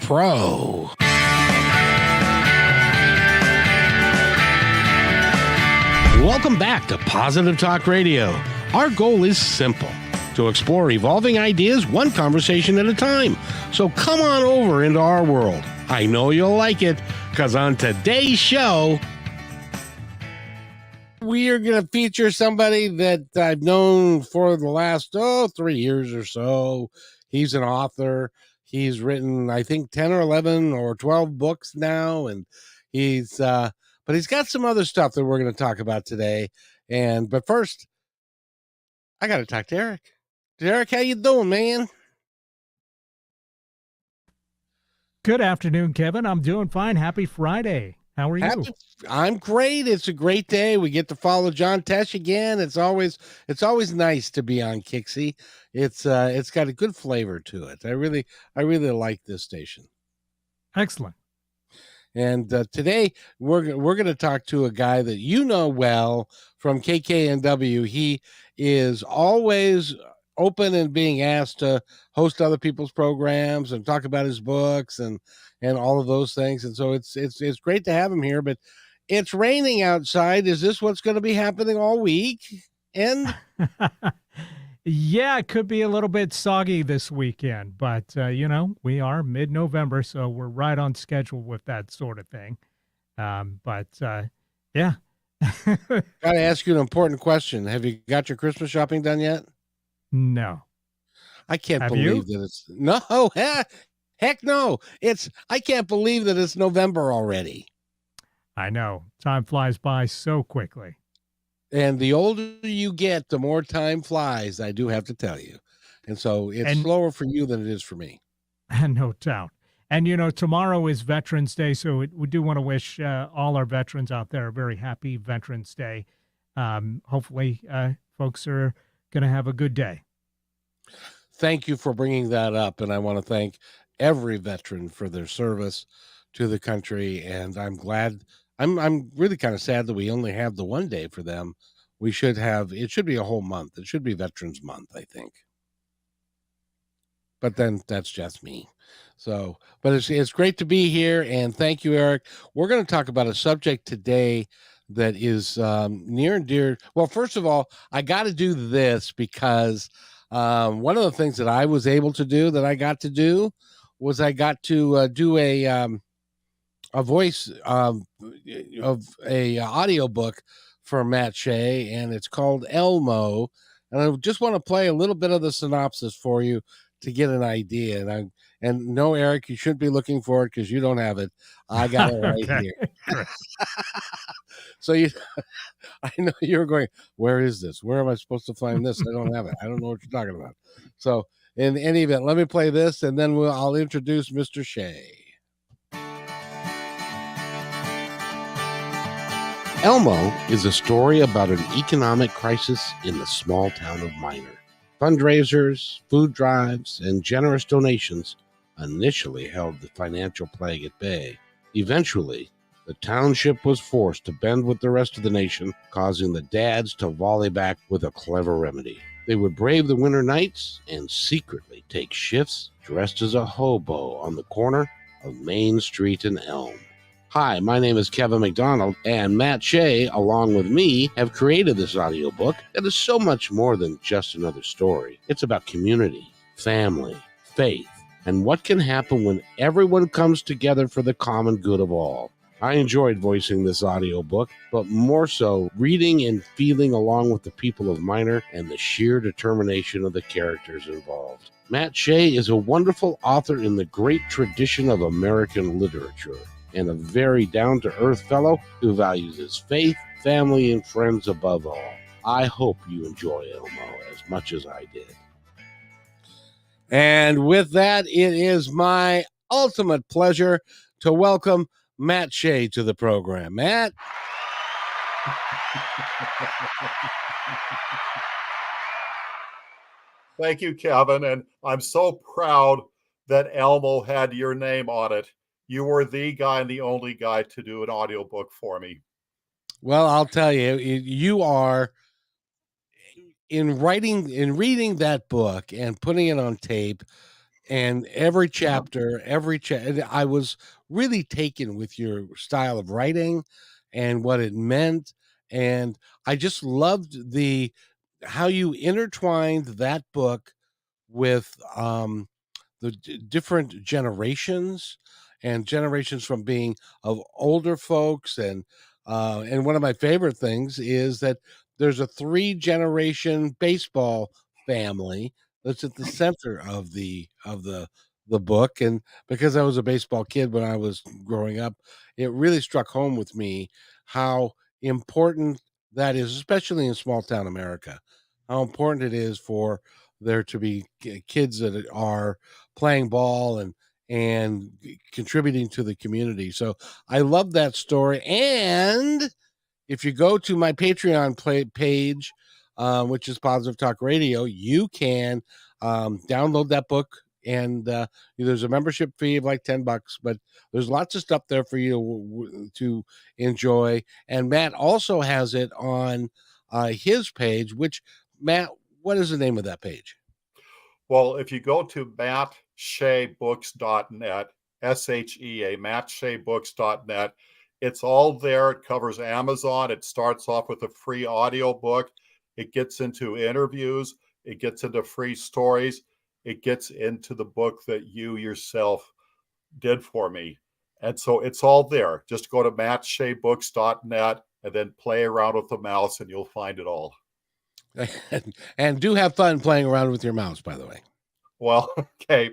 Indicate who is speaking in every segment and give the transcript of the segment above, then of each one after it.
Speaker 1: Pro. Welcome back to Positive Talk Radio. Our goal is simple: to explore evolving ideas one conversation at a time. So come on over into our world. I know you'll like it, because on today's show, we are going to feature somebody that I've known for the last 3 years or so. He's an author. He's written, I think, 10 or 11 or 12 books now, and but he's got some other stuff that we're going to talk about today. But first, I got to talk to Eric. Eric, how you doing, man?
Speaker 2: Good afternoon, Kevin. I'm doing fine. Happy Friday. How are you?
Speaker 1: I'm great. It's a great day. We get to follow John Tesh again. It's always nice to be on KIXI. It's got a good flavor to it. I really like this station.
Speaker 2: Excellent.
Speaker 1: And today we're going to talk to a guy that you know well from KKNW. He is always open and being asked to host other people's programs and talk about his books and all of those things. And so it's great to have him here, but it's raining outside. Is this what's going to be happening all week? And
Speaker 2: yeah, it could be a little bit soggy this weekend, but we are mid-November, so we're right on schedule with that sort of thing. Yeah.
Speaker 1: Got to ask you an important question. Have you got your Christmas shopping done yet?
Speaker 2: No.
Speaker 1: I can't believe that it's no. Heck no. I can't believe that it's November already.
Speaker 2: I know. Time flies by so quickly.
Speaker 1: And the older you get, the more time flies, I do have to tell you. And so it's slower for you than it is for me.
Speaker 2: No doubt. And, tomorrow is Veterans Day, so we do want to wish all our veterans out there a very happy Veterans Day. Hopefully, folks are going to have a good day.
Speaker 1: Thank you for bringing that up. And I want to thank every veteran for their service to the country. And I'm glad. I'm really kind of sad that we only have the one day for them. It should be a whole month. It should be Veterans Month, I think. But then that's just me. So, but it's great to be here. And thank you, Eric. We're going to talk about a subject today that is near and dear. Well, first of all, I got to do this because one of the things that I was able to do was I got to do a voice of a audiobook for Matt Shea, and it's called Elmo. And I just want to play a little bit of the synopsis for you to get an idea. And no, Eric, you shouldn't be looking for it because you don't have it. I got it right here. So I know you're going, where is this? Where am I supposed to find this? I don't have it. I don't know what you're talking about. So in any event, let me play this, and then I'll introduce Mr. Shea. Elmo is a story about an economic crisis in the small town of Minor. Fundraisers, food drives, and generous donations initially held the financial plague at bay. Eventually, the township was forced to bend with the rest of the nation, causing the dads to volley back with a clever remedy. They would brave the winter nights and secretly take shifts dressed as a hobo on the corner of Main Street and Elm. Hi, my name is Kevin McDonald, and Matt Shea, along with me, have created this audiobook that is so much more than just another story. It's about community, family, faith, and what can happen when everyone comes together for the common good of all. I enjoyed voicing this audiobook, but more so reading and feeling along with the people of Minor and the sheer determination of the characters involved. Matt Shea is a wonderful author in the great tradition of American literature, and a very down-to-earth fellow who values his faith, family, and friends above all. I hope you enjoy Elmo as much as I did. And with that, it is my ultimate pleasure to welcome Matt Shea to the program. Matt?
Speaker 3: Thank you, Kevin, and I'm so proud that Elmo had your name on it. You were the guy and the only guy to do an audiobook for me.
Speaker 1: Well, I'll tell you, you are in reading that book and putting it on tape. And every chapter, I was really taken with your style of writing and what it meant. And I just loved how you intertwined that book with the different generations, and generations from being of older folks. And one of my favorite things is that there's a 3 generation baseball family that's at the center of the book. And because I was a baseball kid when I was growing up, it really struck home with me how important that is, especially in small town America, how important it is for there to be kids that are playing ball and contributing to the community. So I love that story. And if you go to my Patreon page, which is Positive Talk Radio, you can download that book. And there's a membership fee of like $10, but there's lots of stuff there for you to enjoy. And Matt also has it on his page, which, Matt, what is the name of that page?
Speaker 3: Well, if you go to mattsheabooks.net, SHEA, mattsheabooks.net, it's all there. It covers Amazon. It starts off with a free audio book. It gets into interviews. It gets into free stories. It gets into the book that you yourself did for me. And so it's all there. Just go to mattsheabooks.net and then play around with the mouse and you'll find it all.
Speaker 1: And do have fun playing around with your mouse, by the way.
Speaker 3: Well, okay.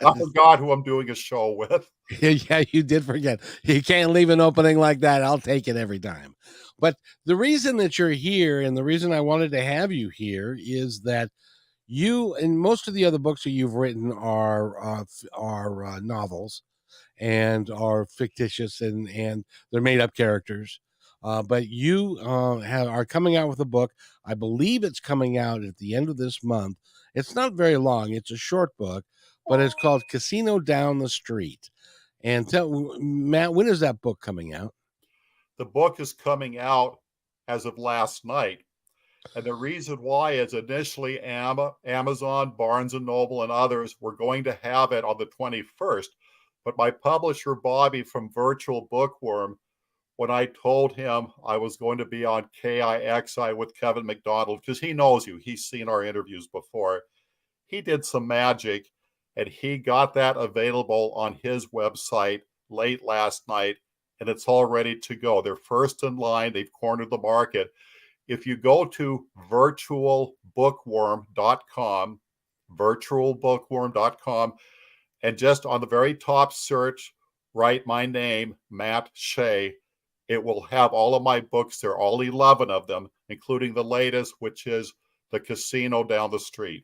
Speaker 3: I forgot who I'm doing a show with.
Speaker 1: Yeah, you did forget. You can't leave an opening like that. I'll take it every time. But the reason that you're here, and the reason I wanted to have you here, is that you and most of the other books that you've written are novels and are fictitious, and they're made up characters. But you are coming out with a book. I believe it's coming out at the end of this month. It's not very long. It's a short book, but it's called Casino Down the Street. And Matt, when is that book coming out?
Speaker 3: The book is coming out as of last night. And the reason why is initially Amazon, Barnes & Noble, and others were going to have it on the 21st. But my publisher, Bobby from Virtual Bookworm, when I told him I was going to be on KIXI with Kevin McDonald, because he knows you, he's seen our interviews before, he did some magic and he got that available on his website late last night, and it's all ready to go. They're first in line. They've cornered the market. If you go to virtualbookworm.com, virtualbookworm.com, and just on the very top search, write my name, Matt Shea, it will have all of my books there, all 11 of them, including the latest, which is The Casino Down the Street.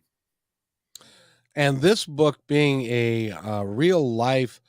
Speaker 1: And this book being a real life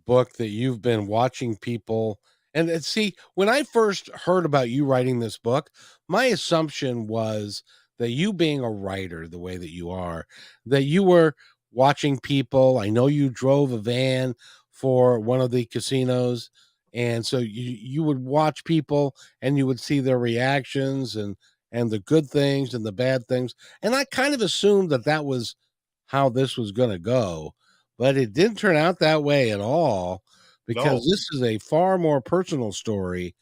Speaker 1: book that you've been watching people. And see, when I first heard about you writing this book, my assumption was that you being a writer the way that you are, that you were watching people. I know you drove a van for one of the casinos. And so you would watch people and you would see their reactions and the good things and the bad things. And I kind of assumed that that was how this was going to go, but it didn't turn out that way at all, because this is a far more personal story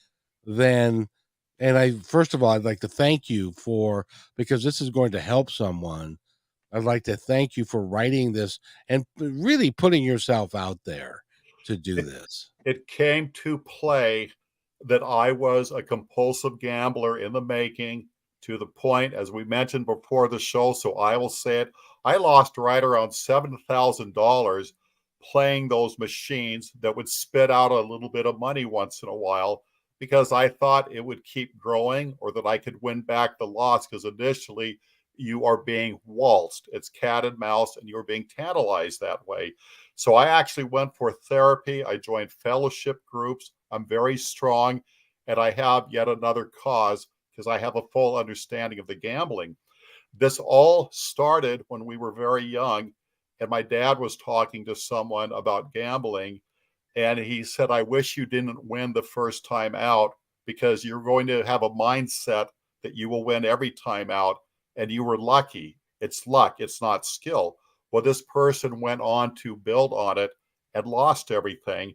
Speaker 1: than. And first of all, I'd like to thank you because this is going to help someone. I'd like to thank you for writing this and really putting yourself out there to do this.
Speaker 3: It came to play that I was a compulsive gambler in the making, to the point, as we mentioned before the show, so I will say it, I lost right around $7,000 playing those machines that would spit out a little bit of money once in a while, because I thought it would keep growing or that I could win back the loss, because initially you are being waltzed. It's cat and mouse, and you're being tantalized that way. So I actually went for therapy. I joined fellowship groups. I'm very strong, and I have yet another cause because I have a full understanding of the gambling. This all started when we were very young, and my dad was talking to someone about gambling, and he said, I wish you didn't win the first time out, because you're going to have a mindset that you will win every time out, and you were lucky. It's luck. It's not skill. Well, this person went on to build on it and lost everything.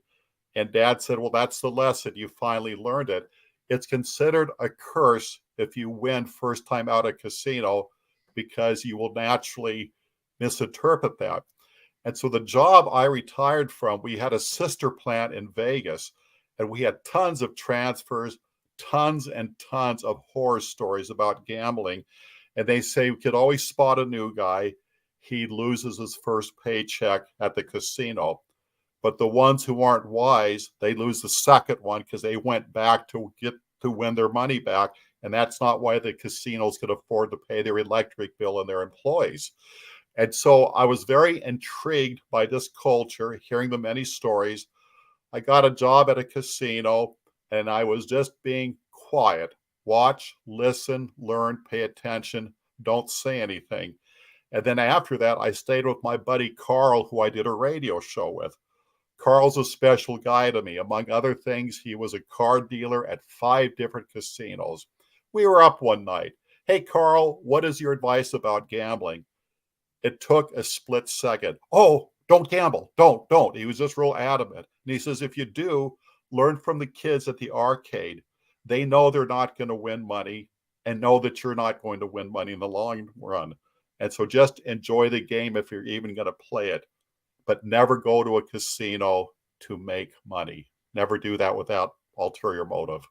Speaker 3: And Dad said, well, that's the lesson. You finally learned it. It's considered a curse if you win first time out at casino because you will naturally misinterpret that. And so the job I retired from, we had a sister plant in Vegas, and we had tons of transfers, tons and tons of horror stories about gambling. And they say we could always spot a new guy. He loses his first paycheck at the casino. But the ones who aren't wise, they lose the second one because they went back to win their money back. And that's not why the casinos could afford to pay their electric bill and their employees. And so I was very intrigued by this culture, hearing the many stories. I got a job at a casino and I was just being quiet. Watch, listen, learn, pay attention, don't say anything. And then after that, I stayed with my buddy Carl, who I did a radio show with. Carl's a special guy to me. Among other things, he was a car dealer at 5 different casinos. We were up one night. Hey, Carl, what is your advice about gambling? It took a split second. Oh, don't gamble. Don't. He was just real adamant. And he says, if you do, learn from the kids at the arcade. They know they're not going to win money and know that you're not going to win money in the long run. And so just enjoy the game if you're even going to play it. But never go to a casino to make money. Never do that without ulterior motive.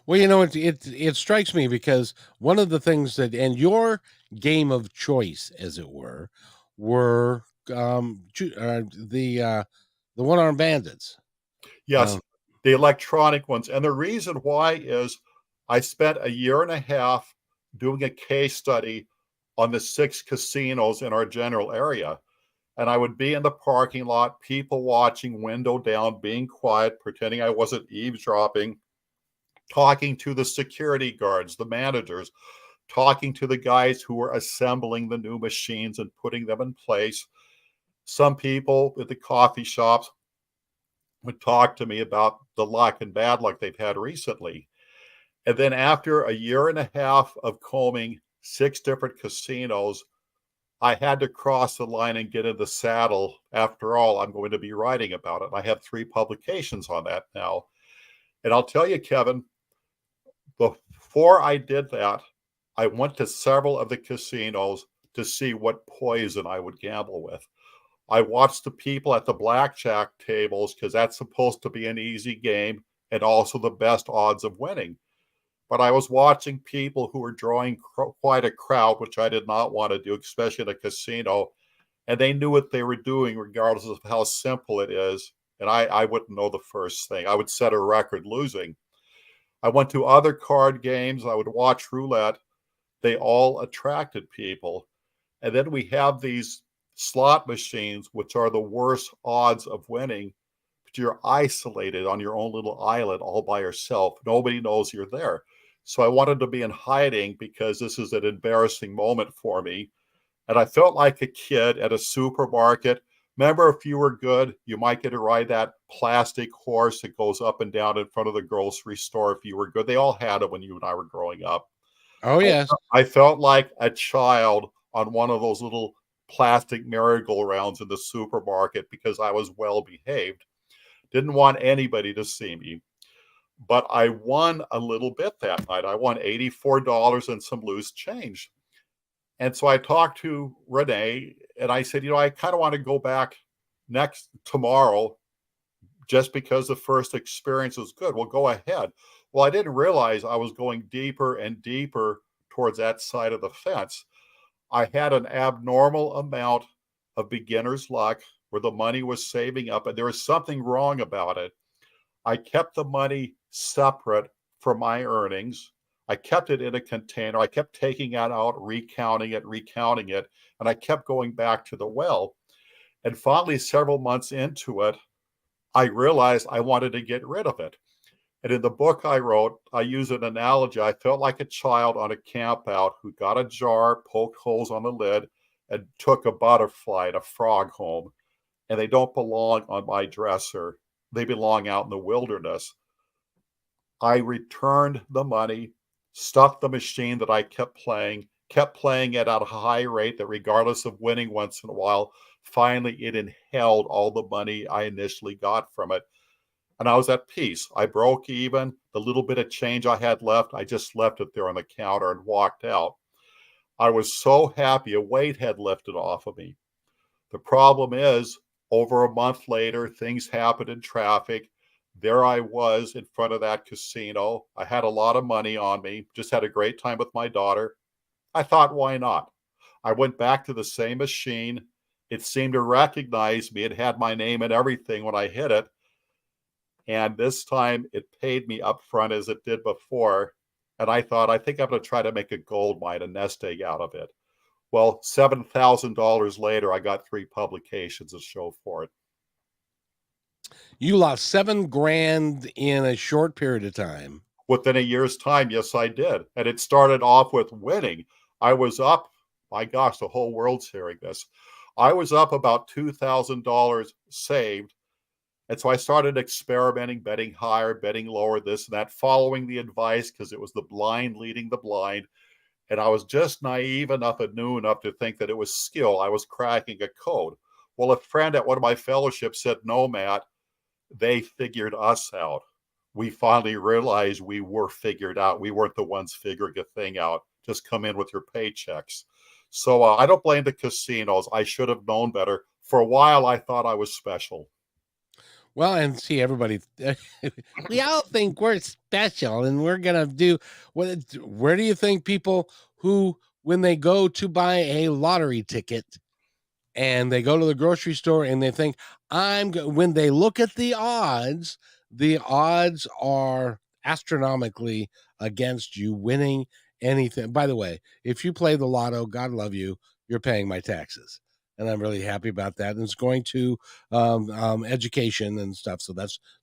Speaker 1: Well, it strikes me because one of the things that, and your game of choice, as it were the one-armed bandits.
Speaker 3: Yes, the electronic ones. And the reason why is I spent a year and a half doing a case study on the 6 casinos in our general area. And I would be in the parking lot, people watching, window down, being quiet, pretending I wasn't eavesdropping, talking to the security guards, the managers, talking to the guys who were assembling the new machines and putting them in place. Some people at the coffee shops would talk to me about the luck and bad luck they've had recently. And then after a year and a half of combing 6 different casinos, I had to cross the line and get in the saddle. After all, I'm going to be writing about it. I have 3 publications on that now. And I'll tell you, Kevin, before I did that, I went to several of the casinos to see what poison I would gamble with. I watched the people at the blackjack tables because that's supposed to be an easy game and also the best odds of winning. But I was watching people who were drawing quite a crowd, which I did not want to do, especially in a casino. And they knew what they were doing, regardless of how simple it is. And I wouldn't know the first thing. I would set a record losing. I went to other card games. I would watch roulette. They all attracted people. And then we have these slot machines, which are the worst odds of winning. But you're isolated on your own little island all by yourself. Nobody knows you're there. So I wanted to be in hiding because this is an embarrassing moment for me. And I felt like a kid at a supermarket. Remember, if you were good, you might get to ride that plastic horse that goes up and down in front of the grocery store if you were good. They all had it when you and I were growing up.
Speaker 1: Oh, yes.
Speaker 3: I felt like a child on one of those little plastic merry-go-rounds in the supermarket because I was well behaved. Didn't want anybody to see me. But I won a little bit that night. I won $84 and some loose change. And so I talked to Renee and I said, I kind of want to go back tomorrow just because the first experience was good. Well, go ahead. Well, I didn't realize I was going deeper and deeper towards that side of the fence. I had an abnormal amount of beginner's luck where the money was saving up and there was something wrong about it. I kept the money separate from my earnings. I kept it in a container. I kept taking it out, recounting it, and I kept going back to the well. And finally, several months into it, I realized I wanted to get rid of it. And in the book I wrote, I use an analogy. I felt like a child on a camp out who got a jar, poked holes on the lid, and took a butterfly and a frog home. And they don't belong on my dresser. They belong out in the wilderness. I returned the money, stuffed the machine that I kept playing, kept playing it at a high rate that regardless of winning once in a while, finally it inhaled all the money I initially got from it. And I was at peace. I broke even. The little bit of change I had left, I just left it there on the counter and walked out. I was so happy a weight had lifted off of me. The problem is, over a month later, things happened in traffic. There I was in front of that casino. I had a lot of money on me, just had a great time with my daughter. I thought, why not? I went back to the same machine. It seemed to recognize me. It had my name and everything when I hit it. And this time it paid me up front as it did before. And I thought, I think I'm going to try to make a gold mine, a nest egg out of it. Well, $7,000 later, I got 3 publications to show for it.
Speaker 1: You lost $7,000 in a short period of time.
Speaker 3: Within a year's time, yes, I did. And it started off with winning. I was up, my gosh, the whole world's hearing this. I was up about $2,000 saved. And so I started experimenting, betting higher, betting lower, this and that, following the advice because it was the blind leading the blind. And I was just naive enough and new enough to think that it was skill. I was cracking a code. Well, a friend at one of my fellowships said, no, Matt, they figured us out. We finally realized we were figured out. We weren't the ones figuring a thing out. Just come in with your paychecks. So I don't blame the casinos. I should have known better. For a while, I thought I was special.
Speaker 1: Well, and see, everybody, we all think we're special and we're going to do what, where do you think people who, when they go to buy a lottery ticket and they go to the grocery store and they think when they look at the odds are astronomically against you winning anything. By the way, if you play the lotto, God love you, you're paying my taxes. And I'm really happy about that. And it's going to education and stuff. So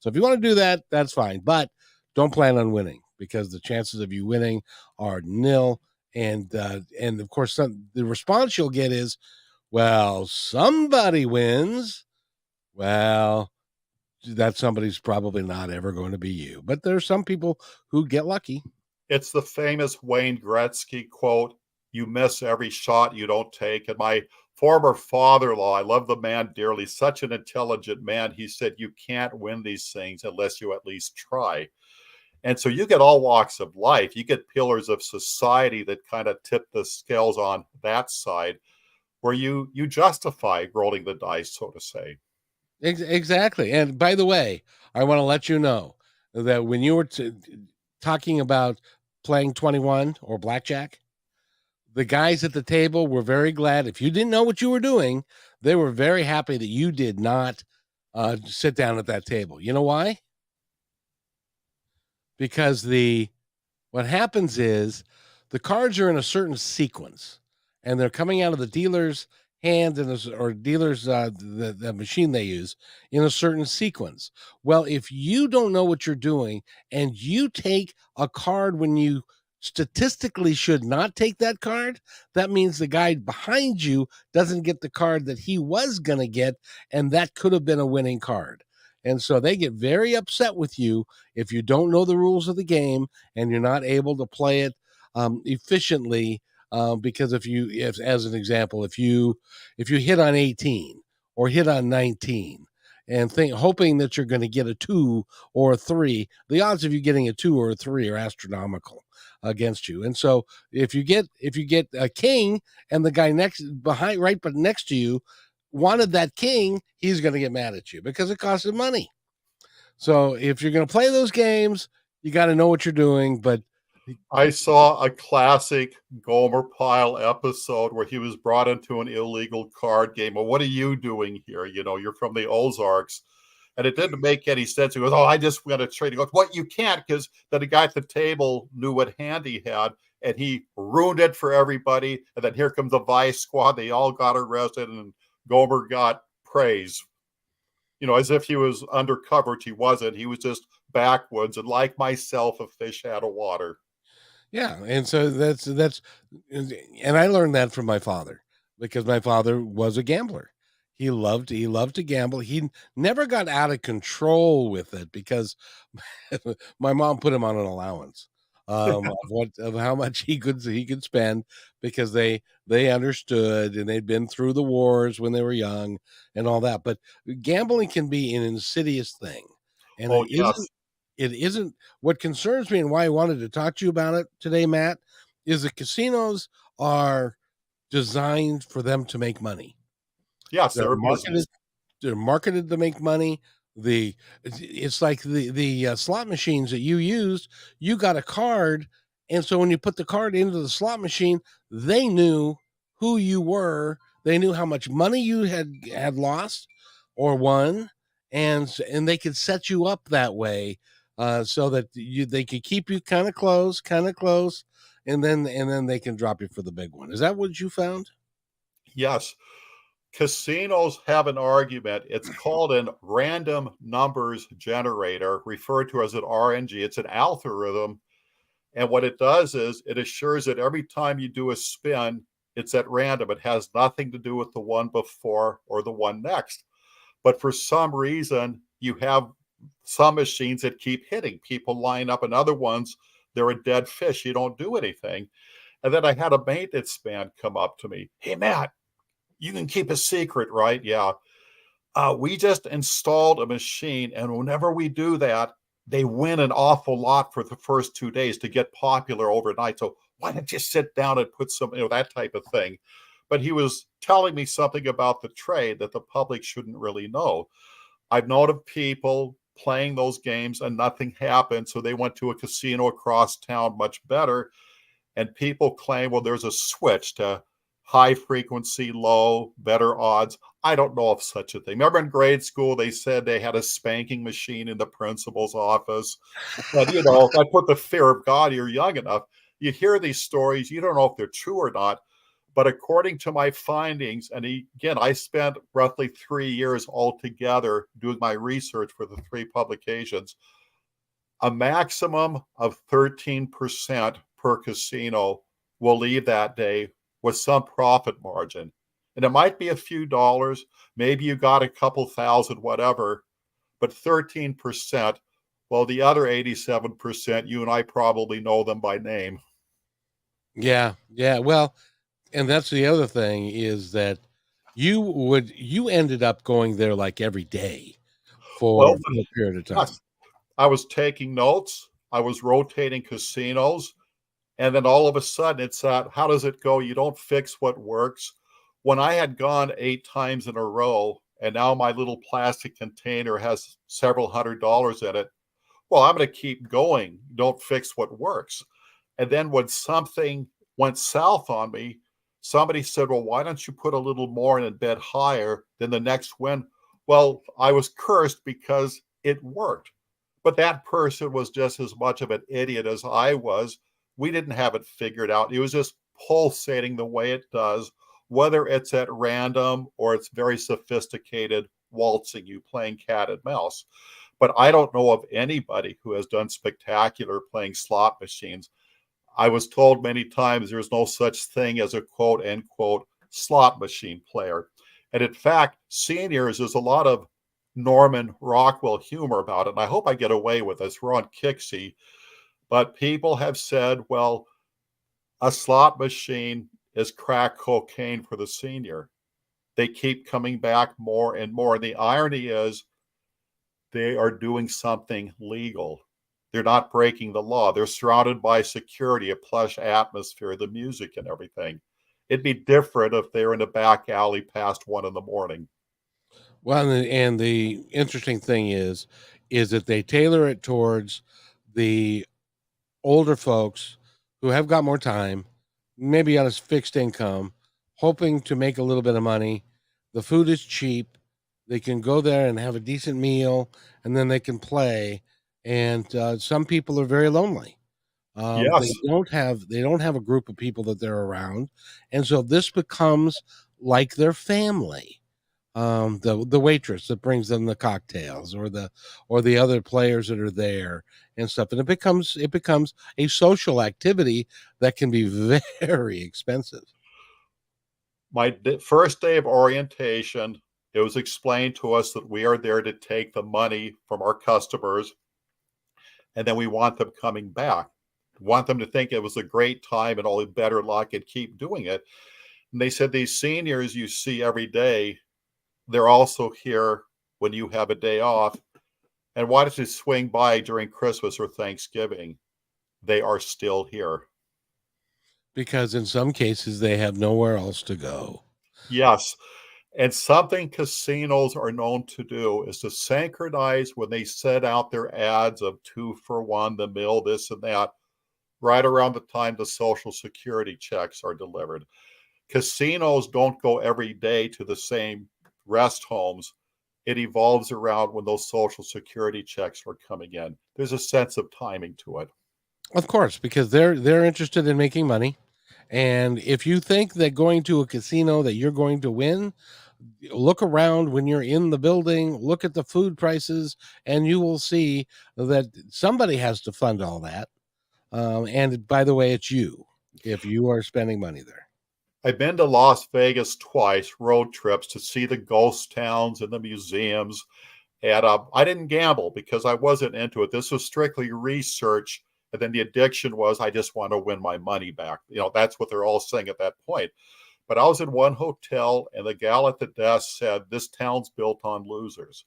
Speaker 1: if you want to do that, that's fine. But don't plan on winning because the chances of you winning are nil. And of course, the response you'll get is, well, somebody wins. Well, that somebody's probably not ever going to be you. But there's some people who get lucky.
Speaker 3: It's the famous Wayne Gretzky quote, you miss every shot you don't take. And my former father-in-law, I love the man dearly, such an intelligent man. He said, you can't win these things unless you at least try. And so you get all walks of life. You get pillars of society that kind of tip the scales on that side where you justify rolling the dice, so to say.
Speaker 1: Exactly. And by the way, I want to let you know that when you were talking about playing 21 or blackjack, the guys at the table were very glad. If you didn't know what you were doing, they were very happy that you did not sit down at that table. You know why? Because what happens is the cards are in a certain sequence and they're coming out of the dealer's hand or dealer's the machine they use in a certain sequence. Well, if you don't know what you're doing and you take a card when you statistically should not take that card, that means the guy behind you doesn't get the card that he was going to get, and that could have been a winning card. And so they get very upset with you if you don't know the rules of the game and you're not able to play it efficiently. Because as an example, if you hit on 18 or hit on 19 and hoping that you're going to get a 2 or a 3, the odds of you getting a 2 or a 3 are astronomical against you. And so if you get a king and the guy right next to you wanted that king, he's going to get mad at you because it costs him money. So if you're going to play those games, you got to know what you're doing. But
Speaker 3: I saw a classic Gomer Pyle episode where he was brought into an illegal card game. Well, what are you doing here? You're from the Ozarks. And it didn't make any sense. He goes, I just want to trade. He goes, what? You can't, because the guy at the table knew what hand he had, and he ruined it for everybody. And then here comes the Vice Squad. They all got arrested, and Gomer got praise. As if he was undercover, which he wasn't. He was just backwoods, and like myself, a fish out of water.
Speaker 1: Yeah, and so that's and I learned that from my father because my father was a gambler. He loved to gamble. He never got out of control with it because my mom put him on an allowance. of how much he could spend, because they understood, and they'd been through the wars when they were young and all that. But gambling can be an insidious thing, and
Speaker 3: Oh, yes.
Speaker 1: it isn't what concerns me, and why I wanted to talk to you about it today, Matt, is the casinos are designed for them to make money.
Speaker 3: Yes,
Speaker 1: They're
Speaker 3: they're a
Speaker 1: marketed
Speaker 3: business.
Speaker 1: they're marketed to make money. It's like the slot machines that you used. You got a card, and so when you put the card into the slot machine, they knew who you were. They knew how much money you had lost or won, and they could set you up that way, so that they could keep you kind of close, and then they can drop you for the big one. Is that what you found?
Speaker 3: Yes. Casinos have an argument. It's called an random numbers generator, referred to as an RNG. It's an algorithm. And what it does is it assures that every time you do a spin, it's at random. It has nothing to do with the one before or the one next. But for some reason, you have some machines that keep hitting. People line up, and other ones, they're a dead fish. You don't do anything. And then I had a maintenance man come up to me. Hey, Matt, you can keep a secret, right? Yeah. We just installed a machine, and whenever we do that, they win an awful lot for the first 2 days to get popular overnight. So why don't you sit down and put some, that type of thing. But he was telling me something about the trade that the public shouldn't really know. I've known of people playing those games and nothing happened. So they went to a casino across town, much better. And people claim, well, there's a switch to high frequency, low, better odds. I don't know of such a thing. Remember in grade school, they said they had a spanking machine in the principal's office. But, if I put the fear of God, you're young enough, you hear these stories, you don't know if they're true or not. But according to my findings, and again, I spent roughly 3 years altogether doing my research for the 3 publications, a maximum of 13% per casino will leave that day with some profit margin. And it might be a few dollars, maybe you got a couple thousand, whatever, but 13%, well, the other 87%, you and I probably know them by name.
Speaker 1: Yeah, yeah. Well, and that's the other thing, is that you ended up going there like every day
Speaker 3: Well,
Speaker 1: for a period of time.
Speaker 3: yes, I was taking notes, I was rotating casinos, and then all of a sudden it's how does it go? You don't fix what works. When I had gone 8 times in a row, and now my little plastic container has several $100s in it, well, I'm going to keep going. Don't fix what works. And then when something went south on me, somebody said, well, why don't you put a little more in and bet higher than the next win? Well, I was cursed because it worked. But that person was just as much of an idiot as I was. We didn't have it figured out. It was just pulsating the way it does, whether it's at random or it's very sophisticated waltzing, you playing cat and mouse. But I don't know of anybody who has done spectacular playing slot machines. I was told many times there's no such thing as a quote unquote slot machine player. And in fact, seniors, there's a lot of Norman Rockwell humor about it. And I hope I get away with this. We're on KIXI. But people have said, well, a slot machine is crack cocaine for the senior. They keep coming back more and more. And the irony is they are doing something legal. They're not breaking the law. They're surrounded by security, a plush atmosphere, the music and everything. It'd be different if they're in a back alley past 1 a.m.
Speaker 1: Well, and the interesting thing is that they tailor it towards the older folks who have got more time, maybe on a fixed income, hoping to make a little bit of money. The food is cheap. They can go there and have a decent meal, and then they can play. And some people are very lonely.
Speaker 3: Yes,
Speaker 1: They don't have a group of people that they're around, and so this becomes like their family. The waitress that brings them the cocktails, or the other players that are there and stuff, and it becomes a social activity that can be very expensive.
Speaker 3: my first day of orientation, it was explained to us that we are there to take the money from our customers, and then we want them coming back. want them to think it was a great time and all better luck and keep doing it. And they said, these seniors you see every day, they're also here when you have a day off. And why don't you swing by during Christmas or Thanksgiving? They are still here.
Speaker 1: Because in some cases, they have nowhere else to go.
Speaker 3: Yes. And something casinos are known to do is to synchronize when they set out their ads of 2 for 1, the meal, this and that, right around the time the Social Security checks are delivered. Casinos don't go every day to the same rest homes. It evolves around when those Social Security checks are coming in. There's a sense of timing to it.
Speaker 1: Of course, because they're interested in making money. And if you think that going to a casino that you're going to win, look around when you're in the building, look at the food prices, and you will see that somebody has to fund all that. And by the way, it's you if you are spending money there.
Speaker 3: I've been to Las Vegas twice, road trips, to see the ghost towns and the museums. And I didn't gamble because I wasn't into it. This was strictly research. And then the addiction was, I just want to win my money back. You know, that's what they're all saying at that point. But I was in one hotel and the gal at the desk said, this town's built on losers.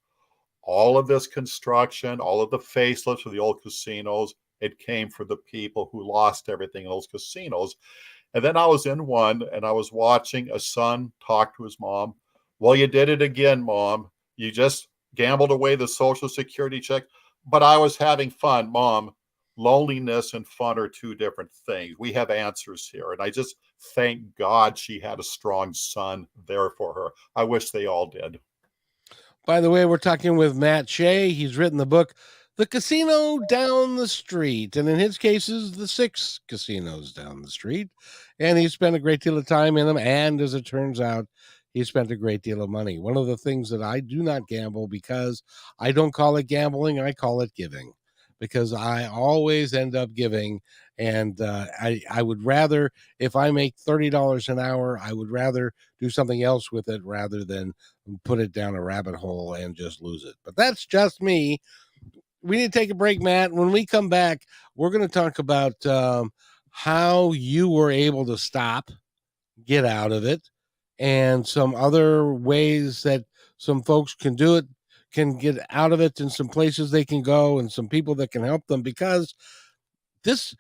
Speaker 3: All of this construction, all of the facelifts of the old casinos, it came for the people who lost everything in those casinos. And then I was in one and I was watching a son talk to his mom. Well, you did it again, Mom. You just gambled away the Social Security check. But I was having fun, Mom. Loneliness and fun are two different things. We have answers here. And I just thank God she had a strong son there for her. I wish they all did.
Speaker 1: By the way, we're talking with Matt Shea. He's written the book, The Casino Down the Street. And in his cases, the 6 casinos down the street. And he spent a great deal of time in them. And as it turns out, he spent a great deal of money. One of the things that I do not gamble, because I don't call it gambling, I call it giving. Because I always end up giving. And I would rather, if I make $30 an hour, I would rather do something else with it rather than put it down a rabbit hole and just lose it. But that's just me. We need to take a break, Matt. When we come back, we're going to talk about how you were able to stop, get out of it, and some other ways that some folks can do it, can get out of it, and some places they can go and some people that can help them, because this,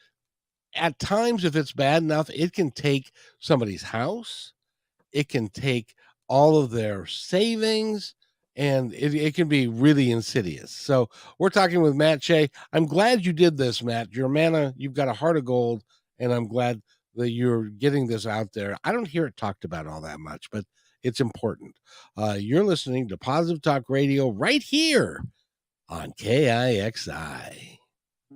Speaker 1: at times, if it's bad enough, it can take somebody's house. It can take all of their savings, and it can be really insidious. So we're talking with Matt Shea. I'm glad you did this, Matt. You're a man, you've got a heart of gold, and I'm glad that you're getting this out there. I don't hear it talked about all that much, but it's important. You're listening to Positive Talk Radio right here on KIXI.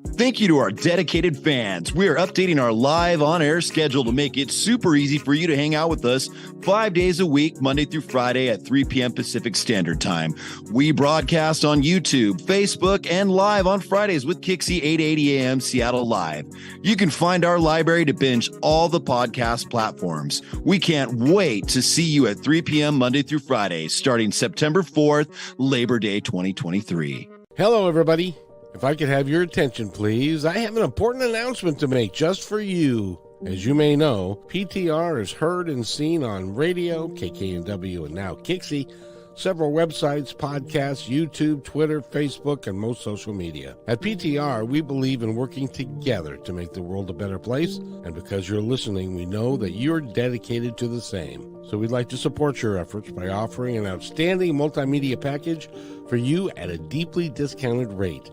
Speaker 4: Thank you to our dedicated fans. We are updating our live on-air schedule to make it super easy for you to hang out with us 5 days a week, Monday through Friday at 3 p.m. Pacific Standard Time. We broadcast on YouTube, Facebook, and live on Fridays with KIXI 8:80 a.m. Seattle Live. You can find our library to binge all the podcast platforms. We can't wait to see you at 3 p.m. Monday through Friday, starting September 4th, Labor Day 2023.
Speaker 1: Hello, everybody. If I could have your attention, please, I have an important announcement to make just for you. As you may know, PTR is heard and seen on radio, KKNW, and now KIXI, several websites, podcasts, YouTube, Twitter, Facebook, and most social media. At PTR, we believe in working together to make the world a better place, and because you're listening, we know that you're dedicated to the same. So we'd like to support your efforts by offering an outstanding multimedia package for you at a deeply discounted rate.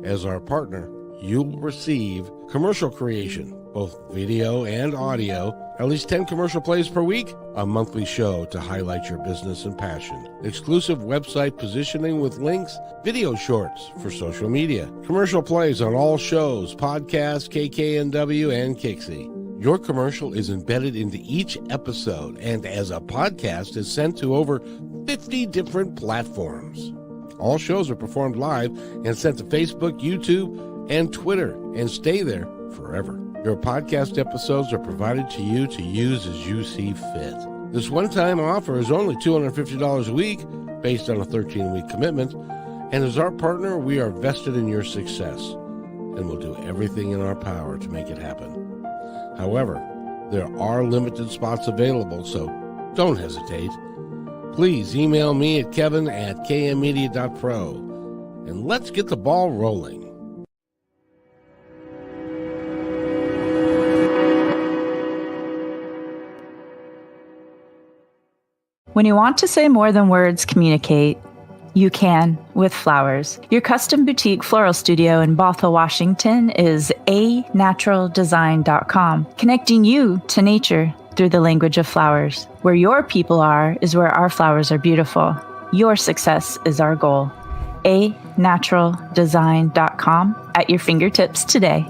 Speaker 1: As our partner, you'll receive commercial creation, both video and audio, at least 10 commercial plays per week, a monthly show to highlight your business and passion, exclusive website positioning with links, video shorts for social media, commercial plays on all shows, podcasts, KKNW, and KIXI. Your commercial is embedded into each episode and as a podcast is sent to over 50 different platforms. All shows are performed live and sent to Facebook, YouTube, and Twitter, and stay there forever. Your podcast episodes are provided to you to use as you see fit. This one-time offer is only $250 a week, based on a 13-week commitment, and as our partner, we are vested in your success. and we'll do everything in our power to make it happen. However, there are limited spots available, so don't hesitate. Please email me at kevin@kmmedia.pro, and let's get the ball rolling.
Speaker 5: When you want to say more than words communicate, you can with flowers. Your custom boutique floral studio in Bothell, Washington is anaturaldesign.com, connecting you to nature through the language of flowers. Where your people are is where our flowers are beautiful. Your success is our goal. anaturaldesign.com at your fingertips today.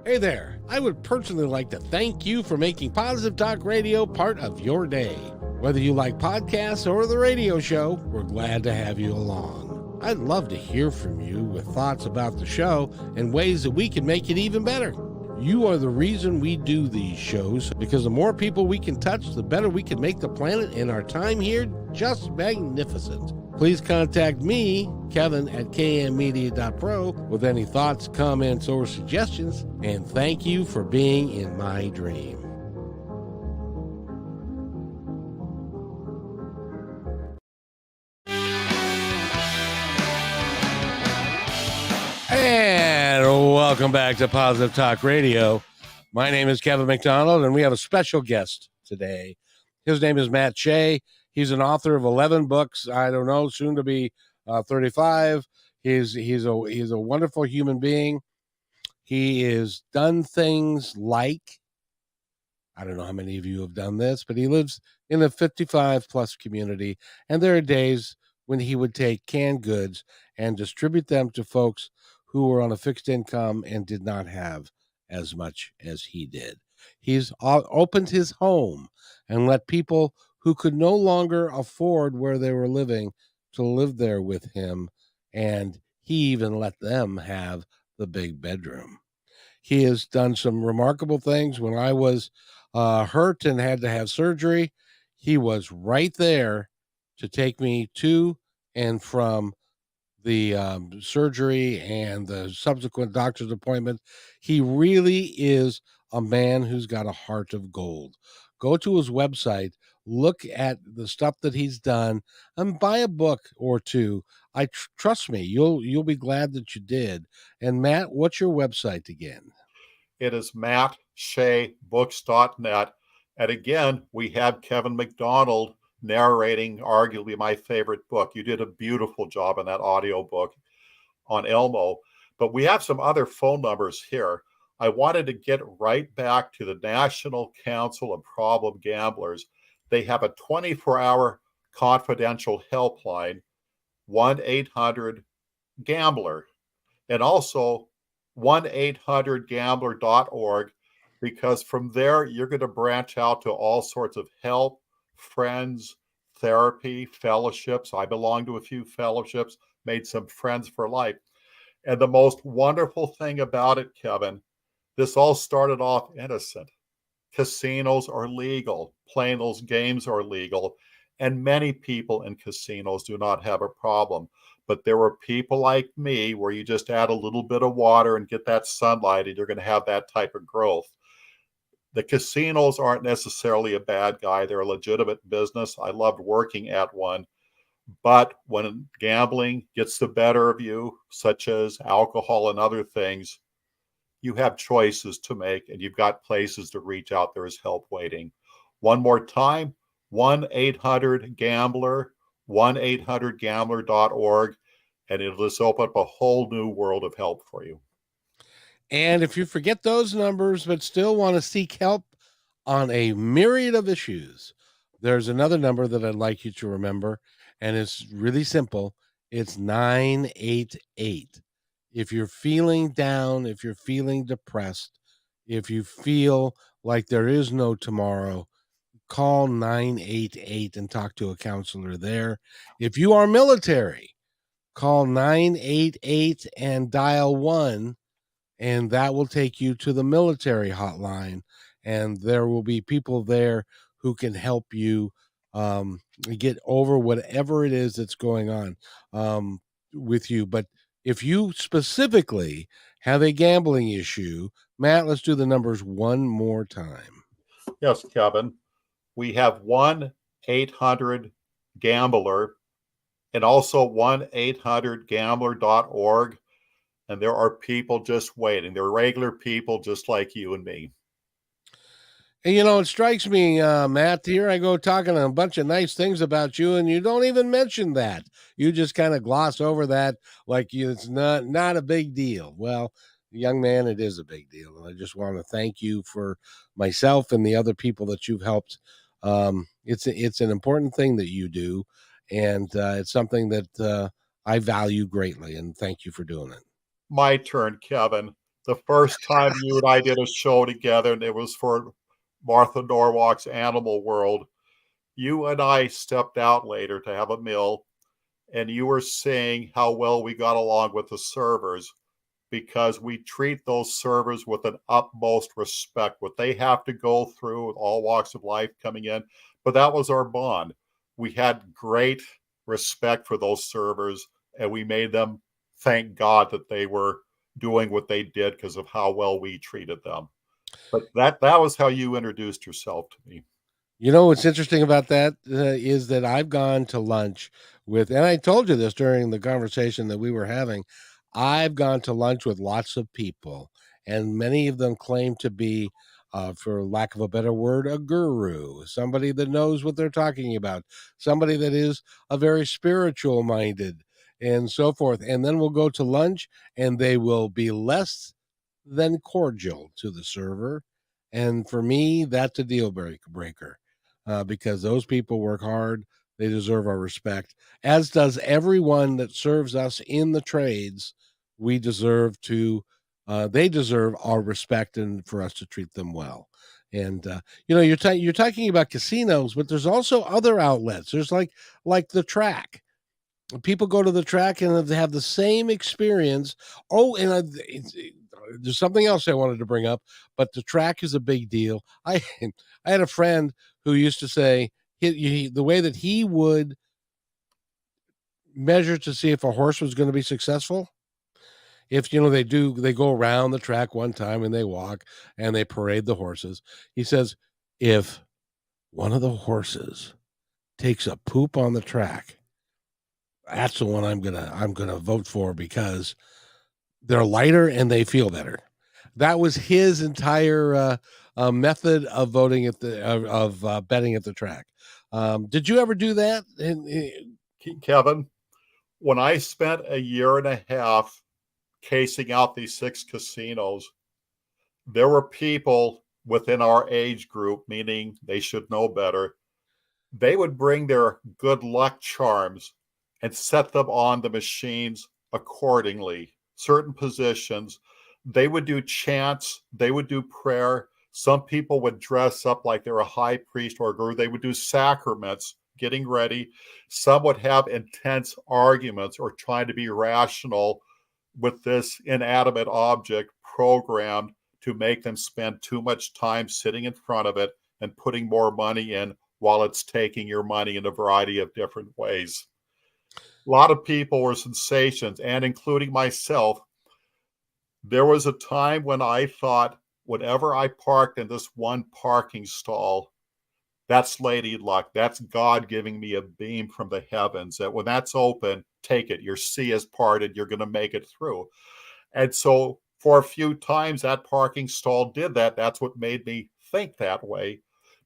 Speaker 1: Hey there. I would personally like to thank you for making Positive Talk Radio part of your day. Whether you like podcasts or the radio show, we're glad to have you along. I'd love to hear from you with thoughts about the show and ways that we can make it even better. You are the reason we do these shows, because the more people we can touch, the better we can make the planet and our time here just magnificent. Please contact me, Kevin, at kmmedia.pro with any thoughts, comments, or suggestions, and thank you for being in my dream. And welcome back to Positive Talk Radio. My name is Kevin McDonald, and we have a special guest today. His name is Matt Shea. He's an author of 11 books. I don't know, soon to be 35. He's a wonderful human being. He has done things like, I don't know how many of you have done this, but he lives in a 55 plus community. And there are days when he would take canned goods and distribute them to folks who were on a fixed income and did not have as much as he did. He's opened his home and let people who could no longer afford where they were living to live there with him, and he even let them have the big bedroom. He has done some remarkable things. When I was hurt and had to have surgery, he was right there to take me to and from the surgery and the subsequent doctor's appointment. He really is a man who's got a heart of gold. Go to his website, look at the stuff that he's done, and buy a book or two. Trust me, you'll be glad that you did. And Matt, what's your website again?
Speaker 3: It is mattsheabooks.net. And again, we have Kevin McDonald narrating arguably my favorite book. You did a beautiful job in that audio book on Elmo. But we have some other phone numbers here. I wanted to get right back to the National Council of Problem Gamblers. They have a 24-hour confidential helpline, 1-800-GAMBLER, and also 1-800-GAMBLER.org, because from there you're going to branch out to all sorts of help, friends, therapy, fellowships. I belong to a few fellowships, made some friends for life. And the most wonderful thing about it, Kevin, this all started off innocent. Casinos are legal. Playing those games are legal. And many people in casinos do not have a problem. But there were people like me where you just add a little bit of water and get that sunlight and you're going to have that type of growth. The casinos aren't necessarily a bad guy. They're a legitimate business. I loved working at one. But when gambling gets the better of you, such as alcohol and other things, you have choices to make, and you've got places to reach out. There is help waiting. One more time, 1-800-GAMBLER, 1-800-GAMBLER.org, and it'll just open up a whole new world of help for you.
Speaker 1: And if you forget those numbers but still want to seek help on a myriad of issues, there's another number that I'd like you to remember, and it's really simple. It's 988. If you're feeling down, if you're feeling depressed, if you feel like there is no tomorrow, call 988 and talk to a counselor there. If you are military, call 988 and dial 1, and that will take you to the military hotline. And there will be people there who can help you get over whatever it is that's going on with you. But if you specifically have a gambling issue, Matt, let's do the numbers one more time.
Speaker 3: Yes, Kevin. We have 1-800-GAMBLER and also 1-800-GAMBLER.org. And there are people just waiting. They're regular people just like you and me.
Speaker 1: And it strikes me, Matt, here I go talking a bunch of nice things about you, and you don't even mention that. You just kind of gloss over that like it's not a big deal. Well, young man, it is a big deal. And I just want to thank you for myself and the other people that you've helped. It's an important thing that you do, and it's something that I value greatly, and thank you for doing it.
Speaker 3: My turn, Kevin. The first time you and I did a show together, and it was for Martha Norwalk's Animal World, you and I stepped out later to have a meal, and you were saying how well we got along with the servers because we treat those servers with an utmost respect, what they have to go through with all walks of life coming in. But that was our bond. We had great respect for those servers, and we made them thank God that they were doing what they did because of how well we treated them. But that was how you introduced yourself to me.
Speaker 1: What's interesting about that is that I've gone to lunch with, and I told you this during the conversation that we were having, I've gone to lunch with lots of people, and many of them claim to be, for lack of a better word, a guru, somebody that knows what they're talking about, somebody that is a very spiritual minded and so forth. And then we'll go to lunch and they will be less than cordial to the server. And for me, that's a deal breaker. Because those people work hard. They deserve our respect, as does everyone that serves us in the trades. We deserve to, they deserve our respect and for us to treat them well. And, you're talking about casinos, but there's also other outlets. There's like the track. People go to the track and they have the same experience. Oh, and there's something else I wanted to bring up, but the track is a big deal. I had a friend who used to say the way that he would measure to see if a horse was going to be successful. If they go around the track one time and they walk and they parade the horses. He says, if one of the horses takes a poop on the track, that's the one I'm gonna vote for because they're lighter and they feel better. That was his entire method of voting at the betting at the track. Did you ever do that?
Speaker 3: Kevin, when I spent a year and a half casing out these 6 casinos, there were people within our age group, meaning they should know better. They would bring their good luck charms and set them on the machines accordingly, certain positions. They would do chants, they would do prayer. Some people would dress up like they're a high priest or a guru. They would do sacraments, getting ready. Some would have intense arguments or trying to be rational with this inanimate object programmed to make them spend too much time sitting in front of it and putting more money in while it's taking your money in a variety of different ways. A lot of people were sensations, and including myself. There was a time when I thought, whenever I parked in this one parking stall, that's lady luck. That's God giving me a beam from the heavens that when that's open, take it. Your sea is parted. You're going to make it through. And so for a few times that parking stall did that. That's what made me think that way,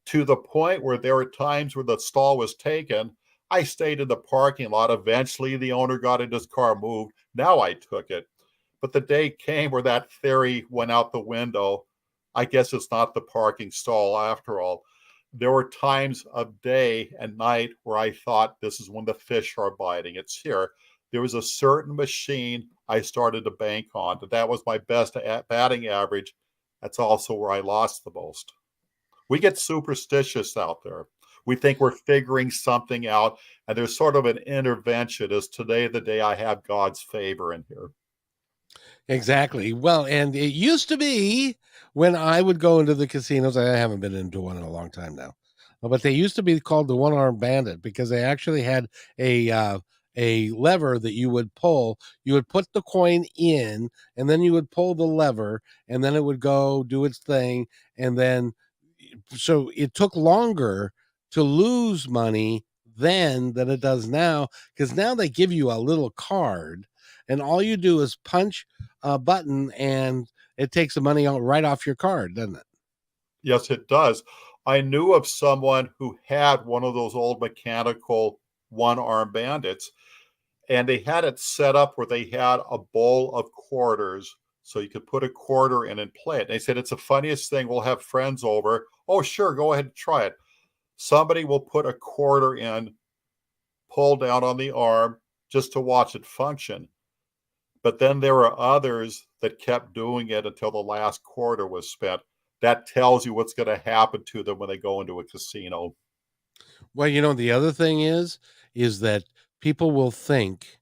Speaker 3: to the point where there were times where the stall was taken. I stayed in the parking lot. Eventually the owner got in his car, moved. Now I took it. But the day came where that theory went out the window. I guess it's not the parking stall after all. There were times of day and night where I thought, this is when the fish are biting. It's here. There was a certain machine I started to bank on. That was my best batting average. That's also where I lost the most. We get superstitious out there. We think we're figuring something out, and there's sort of an intervention. Is today the day I have God's favor in here?
Speaker 1: Exactly. Well, and it used to be when I would go into the casinos, I haven't been into one in a long time now. But they used to be called the one-armed bandit because they actually had a lever that you would pull. You would put the coin in, and then you would pull the lever, and then it would go do its thing. And then, so it took longer to lose money then than it does now, because now they give you a little card, and all you do is punch a button, and it takes the money out right off your card, doesn't it?
Speaker 3: Yes, it does. I knew of someone who had one of those old mechanical one-arm bandits, and they had it set up where they had a bowl of quarters, so you could put a quarter in and play it. They said, it's the funniest thing. We'll have friends over. Oh, sure, go ahead and try it. Somebody will put a quarter in, pull down on the arm just to watch it function. But then there were others that kept doing it until the last quarter was spent. That tells you what's going to happen to them when they go into a casino.
Speaker 1: Well, the other thing is that people will think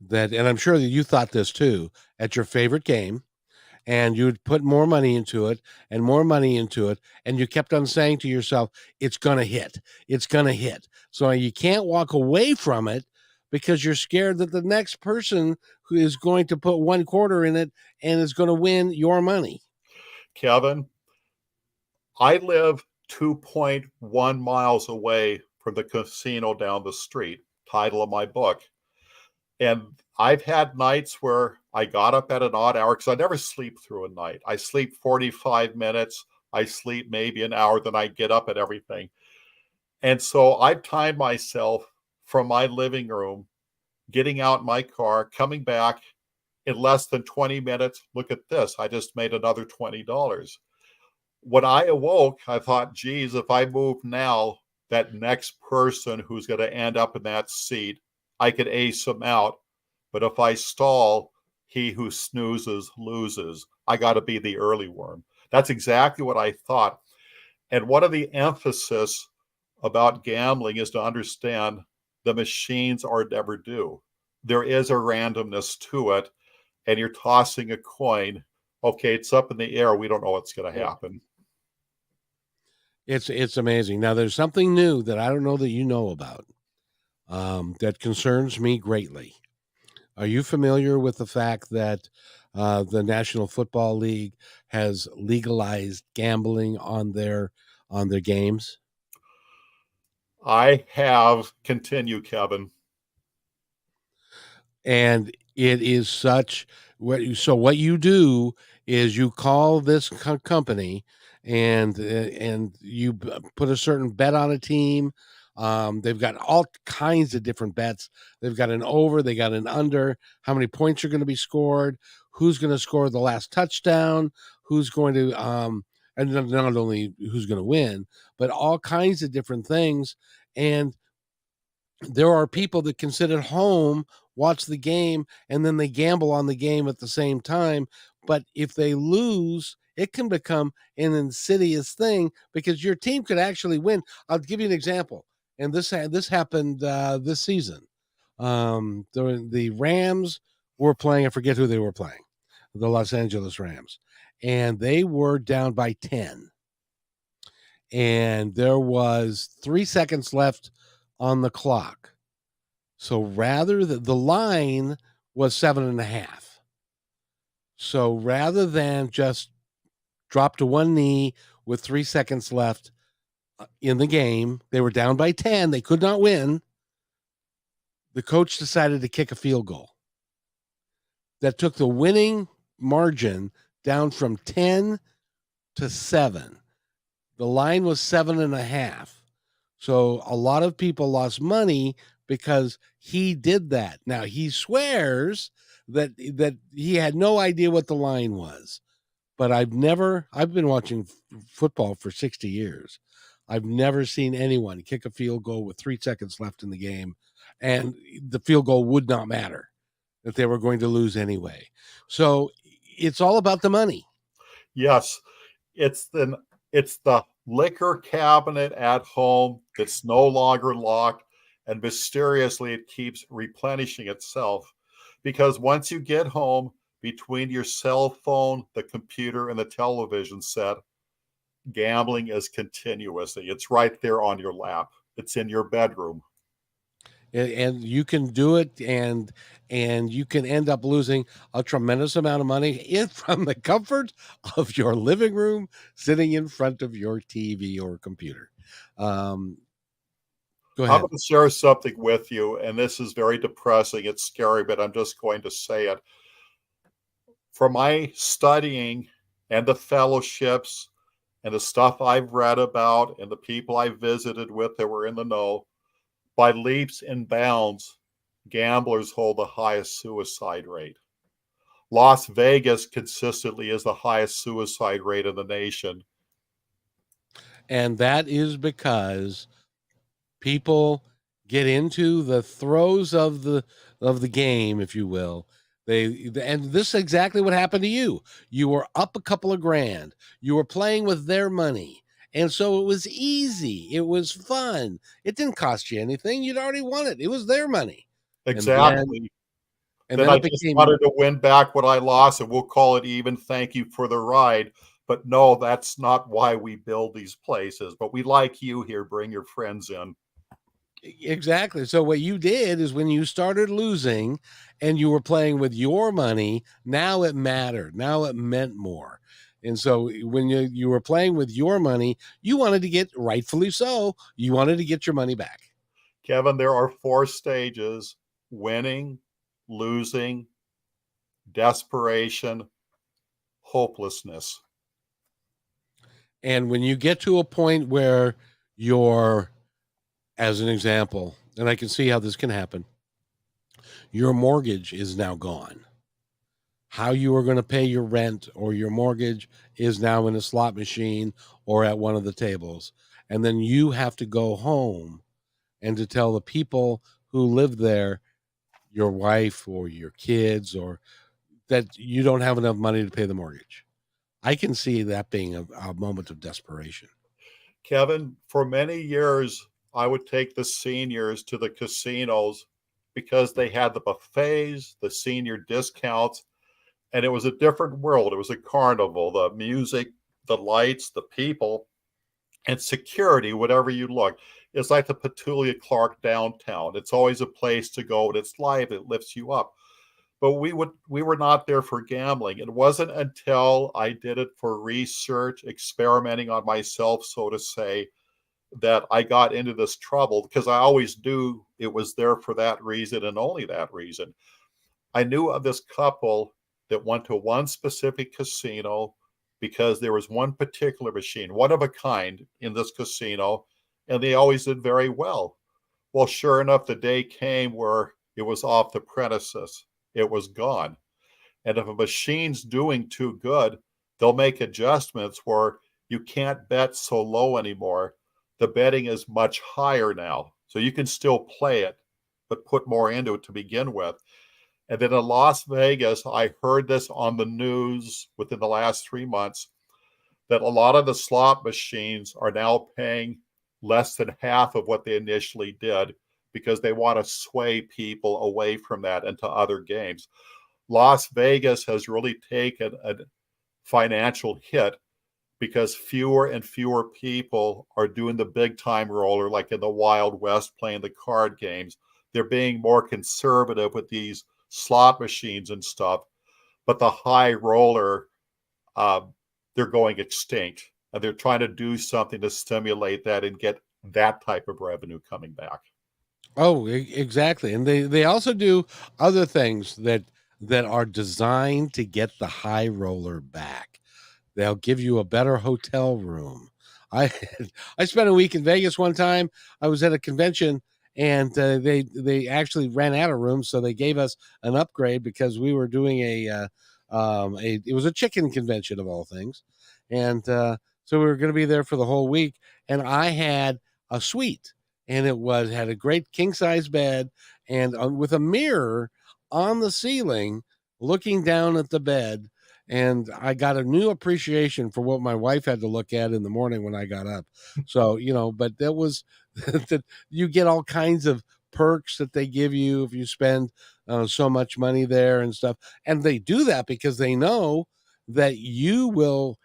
Speaker 1: that, and I'm sure that you thought this too, at your favorite game, and you'd put more money into it and more money into it, and you kept on saying to yourself, it's going to hit. It's going to hit. So you can't walk away from it because you're scared that the next person who is going to put one quarter in it and is going to win your money.
Speaker 3: Kevin, I live 2.1 miles away from the casino down the street, title of my book. And I've had nights where I got up at an odd hour because I never sleep through a night. I sleep 45 minutes. I sleep maybe an hour, then I get up at everything. And so I've timed myself from my living room, getting out in my car, coming back in less than 20 minutes. Look at this. I just made another $20. When I awoke, I thought, geez, if I move now, that next person who's going to end up in that seat, I could ace him out. But if I stall, he who snoozes loses. I got to be the early worm. That's exactly what I thought. And one of the emphasis about gambling is to understand the machines are never due. There is a randomness to it, and you're tossing a coin. Okay, it's up in the air. We don't know what's going to happen.
Speaker 1: It's amazing. Now, there's something new that I don't know that you know about that concerns me greatly. Are you familiar with the fact that the National Football League has legalized gambling on their games?
Speaker 3: I have. Continue, Kevin.
Speaker 1: And it is such what you do is you call this company and you put a certain bet on a team. They've got all kinds of different bets. They've got an over, they got an under, how many points are going to be scored, who's going to score the last touchdown, who's going to and not only who's going to win, but all kinds of different things. And there are people that can sit at home, watch the game, and then they gamble on the game at the same time. But if they lose, it can become an insidious thing because your team could actually win. I'll give you an example. And this happened this season. The Rams were playing, I forget who they were playing, the Los Angeles Rams. And they were down by 10. And there was 3 seconds left on the clock. So rather than the line was 7.5. So rather than just drop to one knee with 3 seconds left in the game, they were down by 10. They could not win. The coach decided to kick a field goal that took the winning margin down from 10 to 7. The line was 7.5. So a lot of people lost money because he did that. Now he swears that he had no idea what the line was, but I've been watching football for 60 years. I've never seen anyone kick a field goal with 3 seconds left in the game, and the field goal would not matter, that they were going to lose anyway. So it's all about the money.
Speaker 3: Yes, it's the liquor cabinet at home that's no longer locked, and mysteriously it keeps replenishing itself. Because once you get home, between your cell phone, the computer, and the television set, gambling is continuous. It's right there on your lap. It's in your bedroom.
Speaker 1: And you can do it, and you can end up losing a tremendous amount of money from the comfort of your living room, sitting in front of your TV or computer. Go
Speaker 3: I'm
Speaker 1: ahead.
Speaker 3: going to share something with you, and this is very depressing. It's scary, but I'm just going to say it. From my studying and the fellowships and the stuff I've read about and the people I visited with that were in the know, by leaps and bounds, gamblers hold the highest suicide rate. Las Vegas consistently is the highest suicide rate in the nation.
Speaker 1: And that is because people get into the throes of the game, if you will. And this is exactly what happened to you. You were up a couple of grand. You were playing with their money. And so it was easy. It was fun. It didn't cost you anything. You'd already won it. It was their money.
Speaker 3: Exactly.
Speaker 1: And
Speaker 3: then
Speaker 1: then
Speaker 3: I
Speaker 1: it
Speaker 3: just
Speaker 1: became
Speaker 3: wanted to win back what I lost, and we'll call it even. Thank you for the ride. But no, that's not why we build these places. But we like you here. Bring your friends in.
Speaker 1: exactly. So what you did is when you started losing and you were playing with your money, now it mattered. Now it meant more. And so when you were playing with your money, you wanted to get, rightfully so, you wanted to get your money back.
Speaker 3: Kevin, there are 4 stages: winning, losing, desperation, hopelessness.
Speaker 1: And when you get to a point where you're, as an example, and I can see how this can happen, your mortgage is now gone. How you are going to pay your rent or your mortgage is now in a slot machine or at one of the tables. And then you have to go home and to tell the people who live there, your wife or your kids, or that you don't have enough money to pay the mortgage. I can see that being a moment of desperation.
Speaker 3: Kevin, for many years, I would take the seniors to the casinos because they had the buffets, the senior discounts, and it was a different world. It was a carnival, the music, the lights, the people, and security, whatever you look. It's like the Petulia Clark downtown. It's always a place to go, and it's live. It lifts you up. But we were not there for gambling. It wasn't until I did it for research, experimenting on myself, so to say, that I got into this trouble, because I always knew it was there for that reason and only that reason. I knew of this couple that went to one specific casino because there was one particular machine, one of a kind in this casino, and they always did very well. Well, sure enough, the day came where it was off the premises. It was gone. And if a machine's doing too good, they'll make adjustments where you can't bet so low anymore. The betting is much higher now. So you can still play it, but put more into it to begin with. And then in Las Vegas, I heard this on the news within the last 3 months, that a lot of the slot machines are now paying less than half of what they initially did, because they want to sway people away from that into other games. Las Vegas has really taken a financial hit because fewer and fewer people are doing the big time roller like in the Wild West, playing the card games. They're being more conservative with these slot machines and stuff. But the high roller, they're going extinct. And they're trying to do something to stimulate that and get that type of revenue coming back.
Speaker 1: Oh, exactly. And they also do other things that are designed to get the high roller back. They'll give you a better hotel room. I I spent a week in Vegas one time. I was at a convention, and they actually ran out of rooms, so they gave us an upgrade because we were doing it was a chicken convention of all things, and so we were going to be there for the whole week. And I had a suite, and had a great king size bed, and with a mirror on the ceiling, looking down at the bed. And I got a new appreciation for what my wife had to look at in the morning when I got up. So, but that was that you get all kinds of perks that they give you if you spend so much money there and stuff. And they do that because they know that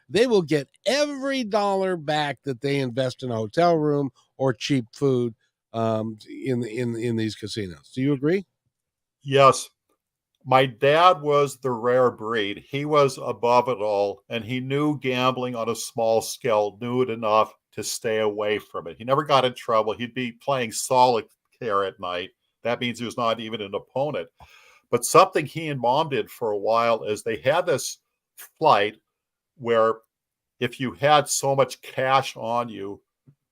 Speaker 1: they will get every dollar back that they invest in a hotel room or cheap food in these casinos. Do you agree?
Speaker 3: Yes. My dad was the rare breed. He was above it all, and he knew gambling on a small scale, knew it enough to stay away from it. He never got in trouble. He'd be playing solitaire at night. That means he was not even an opponent. But something he and mom did for a while is they had this flight where if you had so much cash on you,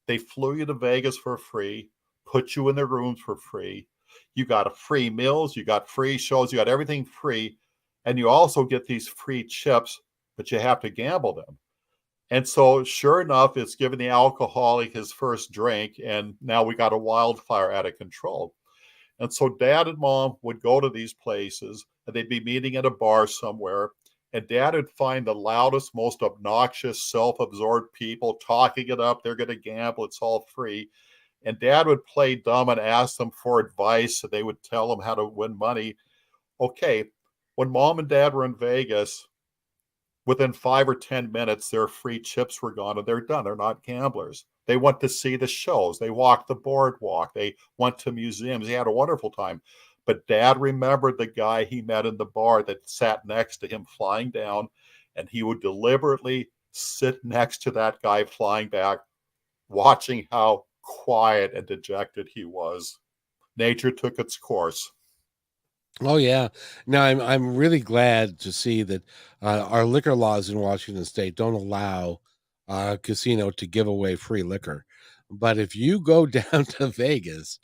Speaker 3: they flew you to Vegas for free, put you in the rooms for free. You got free meals, you got free shows, you got everything free. And you also get these free chips, but you have to gamble them. And so, sure enough, it's giving the alcoholic his first drink. And now we got a wildfire out of control. And so, dad and mom would go to these places and they'd be meeting at a bar somewhere. And dad would find the loudest, most obnoxious, self absorbed people talking it up. They're going to gamble, it's all free. And dad would play dumb and ask them for advice, and they would tell him how to win money. Okay, when mom and dad were in Vegas, within 5 or 10 minutes, their free chips were gone and they're done. They're not gamblers. They went to see the shows. They walked the boardwalk. They went to museums. They had a wonderful time. But dad remembered the guy he met in the bar that sat next to him flying down, and he would deliberately sit next to that guy flying back, watching how quiet and dejected he was. Nature took its course.
Speaker 1: Oh yeah. Now I'm really glad to see that our liquor laws in Washington State don't allow a casino to give away free liquor. But if you go down to Vegas,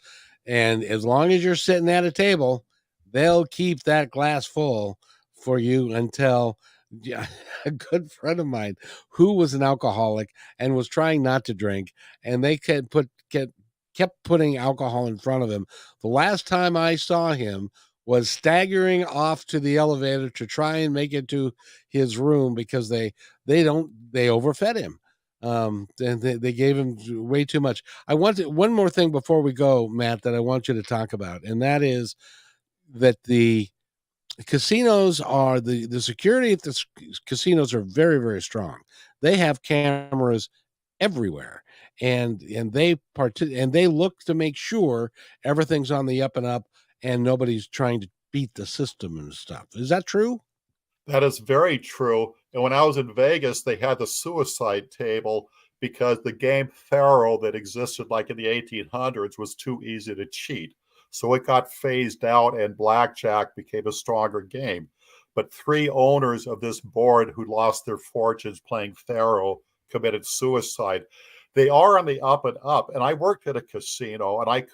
Speaker 1: and as long as you're sitting at a table, they'll keep that glass full for you until yeah, a good friend of mine who was an alcoholic and was trying not to drink, and they kept putting alcohol in front of him. The last time I saw him was staggering off to the elevator to try and make it to his room because they overfed him. And they gave him way too much. I wanted one more thing before we go, Matt, that I want you to talk about, and that is that the casinos are the security at the casinos are very, very strong. They have cameras everywhere, and they look to make sure everything's on the up and up and nobody's trying to beat the system and stuff. Is that true?
Speaker 3: That is very true. And when I was in Vegas, they had the suicide table because the game Faro that existed like in the 1800s was too easy to cheat. So it got phased out and blackjack became a stronger game. But 3 owners of this board who lost their fortunes playing Faro committed suicide. They are on the up and up. And I worked at a casino, and I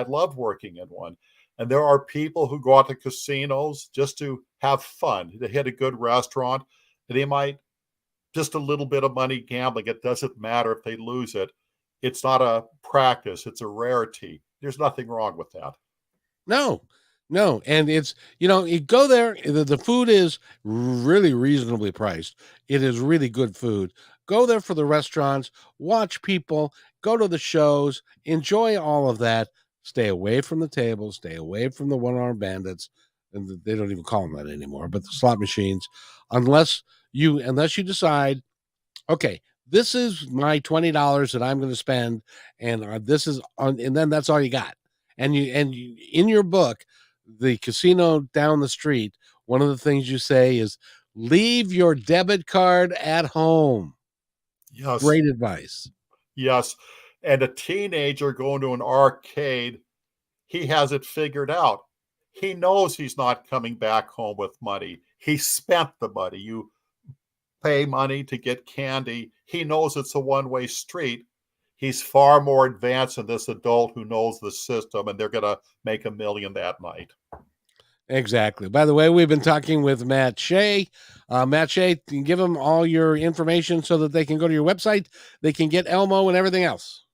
Speaker 3: loved working in one. And there are people who go out to casinos just to have fun. They hit a good restaurant, and they might just a little bit of money gambling. It doesn't matter if they lose it. It's not a practice. It's a rarity. There's nothing wrong with that.
Speaker 1: No. And it's, you go there, the food is really reasonably priced. It is really good food. Go there for the restaurants, watch people, go to the shows, enjoy all of that. Stay away from the tables, stay away from the one-armed bandits, and they don't even call them that anymore, but the slot machines, unless you decide, okay, this is my $20 that I'm going to spend, and this is on, and then that's all you got. And you in your book, The Casino Down the Street, one of the things you say is leave your debit card at home.
Speaker 3: Yes.
Speaker 1: Great advice.
Speaker 3: Yes. And a teenager going to an arcade, he has it figured out. He knows he's not coming back home with money. He spent the money. You pay money to get candy. He knows it's a one-way street. He's far more advanced than this adult who knows the system, and they're going to make $1 million that night.
Speaker 1: Exactly. By the way, we've been talking with Matt Shea. Matt Shea, you can give them all your information so that they can go to your website. They can get Elmo and everything else.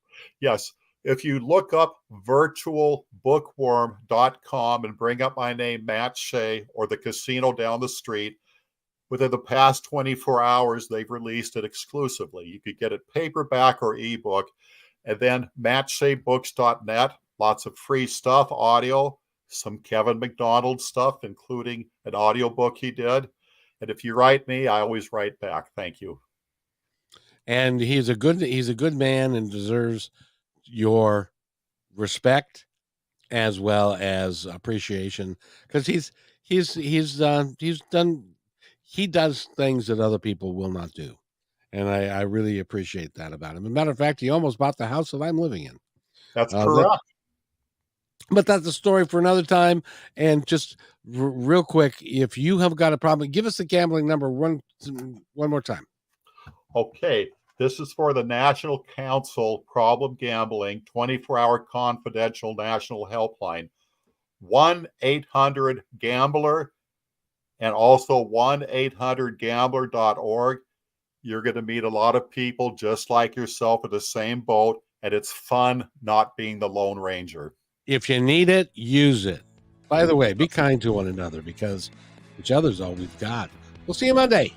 Speaker 3: Yes. If you look up virtualbookworm.com and bring up my name, Matt Shea, or the casino down the street, within the past 24 hours, they've released it exclusively. You could get it paperback or ebook. And then mattsheabooks.net, lots of free stuff, audio, some Kevin McDonald stuff, including an audiobook he did. And if you write me, I always write back. Thank you.
Speaker 1: And he's a good man and deserves your respect as well as appreciation, because he does things that other people will not do. And I really appreciate that about him. As a matter of fact, he almost bought the house that I'm living in.
Speaker 3: That's correct.
Speaker 1: But that's a story for another time. And just real quick, if you have got a problem, give us the gambling number one more time.
Speaker 3: Okay. This is for the National Council Problem Gambling 24-hour confidential national helpline. 1-800-GAMBLER and also 1-800-GAMBLER.org. You're going to meet a lot of people just like yourself in the same boat, and it's fun not being the Lone Ranger.
Speaker 1: If you need it, use it. By the way, be kind to one another, because each other's all we've got. We'll see you Monday.